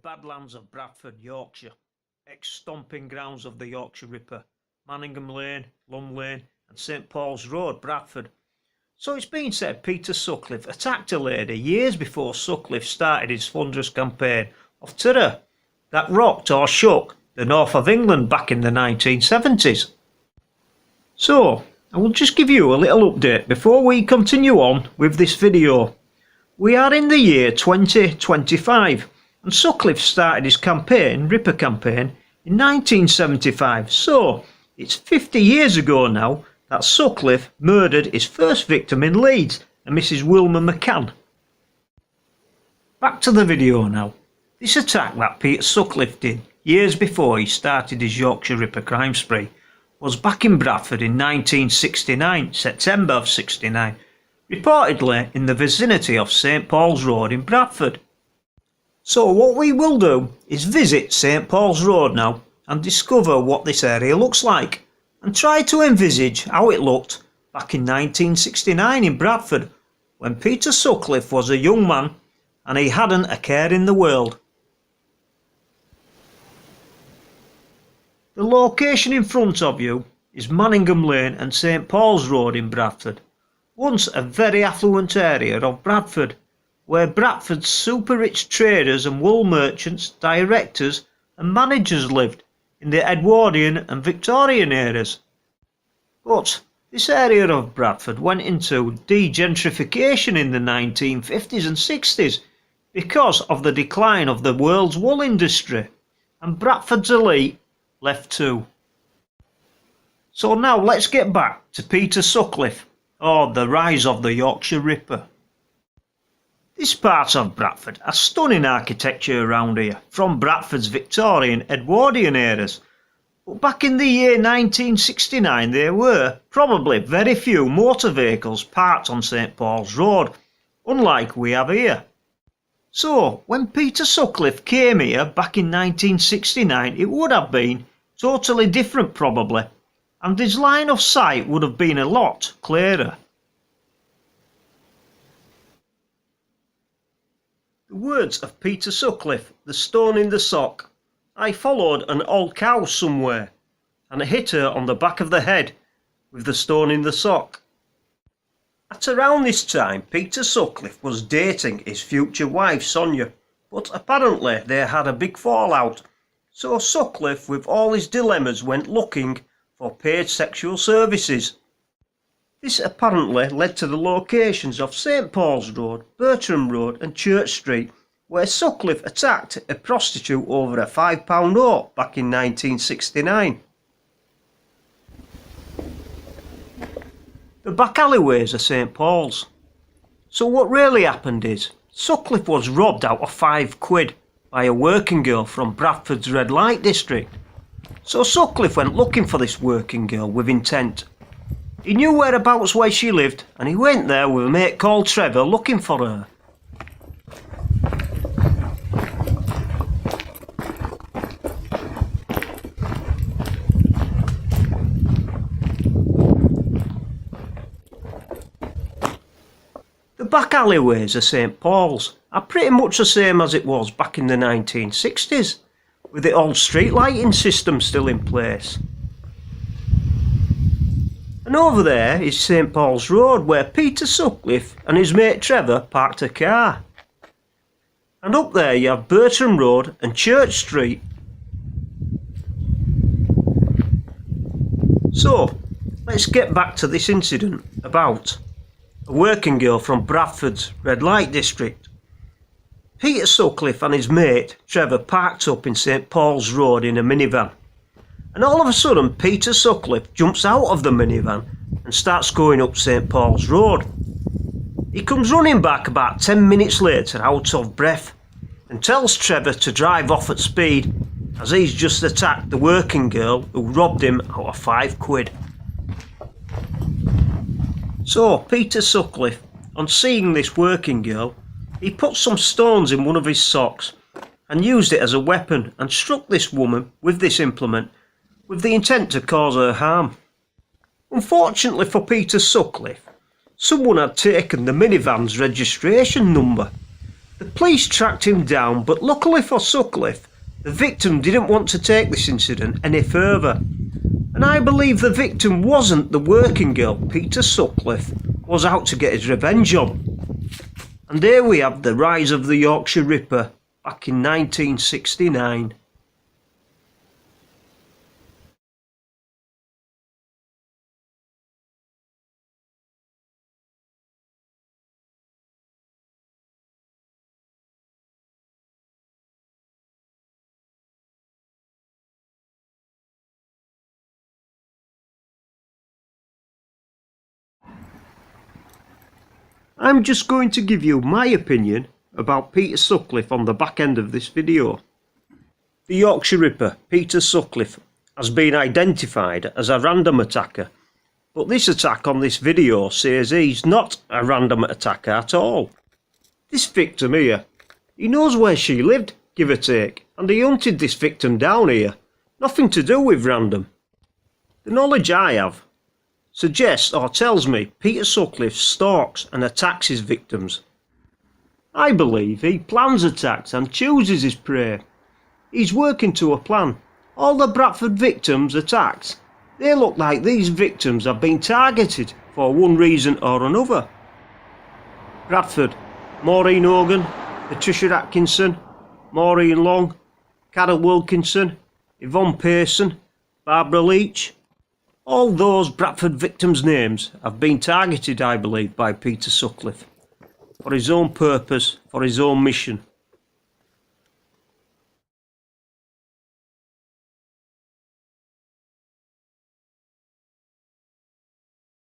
Badlands of Bradford, Yorkshire, ex-stomping grounds of the Yorkshire Ripper, Manningham Lane, Lum Lane and St Paul's Road, Bradford. So it's been said Peter Sutcliffe attacked a lady years before Sutcliffe started his thunderous campaign of terror that rocked or shook the north of England back in the 1970s. So, I will just give you a little update before we continue on with this video. We are in the year 2025 and Sutcliffe started his campaign, Ripper campaign, in 1975. So, it's 50 years ago now that Sutcliffe murdered his first victim in Leeds, a Mrs Wilma McCann. Back to the video now. This attack that Peter Sutcliffe did years before he started his Yorkshire Ripper crime spree was back in Bradford in 1969, September of 69, reportedly in the vicinity of St Paul's Road in Bradford. So what we will do is visit St Paul's Road now and discover what this area looks like and try to envisage how it looked back in 1969 in Bradford when Peter Sutcliffe was a young man and he hadn't a care in the world. The location in front of you is Manningham Lane and St Paul's Road in Bradford, once a very affluent area of Bradford, where Bradford's super rich traders and wool merchants, directors and managers lived in the Edwardian and Victorian eras. But this area of Bradford went into degentrification in the 1950s and 60s because of the decline of the world's wool industry, and Bradford's elite left too. So now let's get back to Peter Sutcliffe, or the rise of the Yorkshire Ripper. This part of Bradford has stunning architecture around here from Bradford's Victorian Edwardian eras, but back in the year 1969 there were probably very few motor vehicles parked on St Paul's Road, unlike we have here. So when Peter Sutcliffe came here back in 1969 it would have been totally different probably, and his line of sight would have been a lot clearer. The words of Peter Sutcliffe, the stone in the sock. I followed an old cow somewhere and hit her on the back of the head with the stone in the sock. At around this time Peter Sutcliffe was dating his future wife Sonia, but apparently they had a big fallout, so Sutcliffe with all his dilemmas went looking for paid sexual services. This apparently led to the locations of St Paul's Road, Bertram Road and Church Street, where Sutcliffe attacked a prostitute over a £5 note back in 1969. The back alleyways are St Paul's. So what really happened is, Sutcliffe was robbed out of £5 by a working girl from Bradford's red light district. So Sutcliffe went looking for this working girl with intent. He knew whereabouts where she lived and he went there with a mate called Trevor looking for her. The back alleyways of St Paul's are pretty much the same as it was back in the 1960s, with the old street lighting system still in place. And over there is St Paul's Road, where Peter Sutcliffe and his mate Trevor parked a car. And up there you have Bertram Road and Church Street. So, let's get back to this incident about a working girl from Bradford's red light district. Peter Sutcliffe and his mate Trevor parked up in St Paul's Road in a minivan. And all of a sudden Peter Sutcliffe jumps out of the minivan and starts going up St Paul's Road. He comes running back about 10 minutes later out of breath and tells Trevor to drive off at speed as he's just attacked the working girl who robbed him out of £5. So Peter Sutcliffe, on seeing this working girl, he put some stones in one of his socks and used it as a weapon and struck this woman with this implement with the intent to cause her harm. Unfortunately for Peter Sutcliffe, someone had taken the minivan's registration number, The police tracked him down, but luckily for Sutcliffe, the victim didn't want to take this incident any further. And I believe the victim wasn't the working girl Peter Sutcliffe was out to get his revenge on. And here we have the rise of the Yorkshire Ripper back in 1969. I'm just going to give you my opinion about Peter Sutcliffe on the back end of this video. The Yorkshire Ripper, Peter Sutcliffe, has been identified as a random attacker, but this attack on this video says he's not a random attacker at all. This victim here, he knows where she lived, give or take, and he hunted this victim down here. Nothing to do with random. The knowledge I have suggests or tells me Peter Sutcliffe stalks and attacks his victims. I believe he plans attacks and chooses his prey. He's working to a plan. All the Bradford victims' attacks, they look like these victims have been targeted for one reason or another. Bradford, Maureen Hogan, Patricia Atkinson, Maureen Long, Carol Wilkinson, Yvonne Pearson, Barbara Leach. All those Bradford victims' names have been targeted, I believe, by Peter Sutcliffe for his own purpose, for his own mission.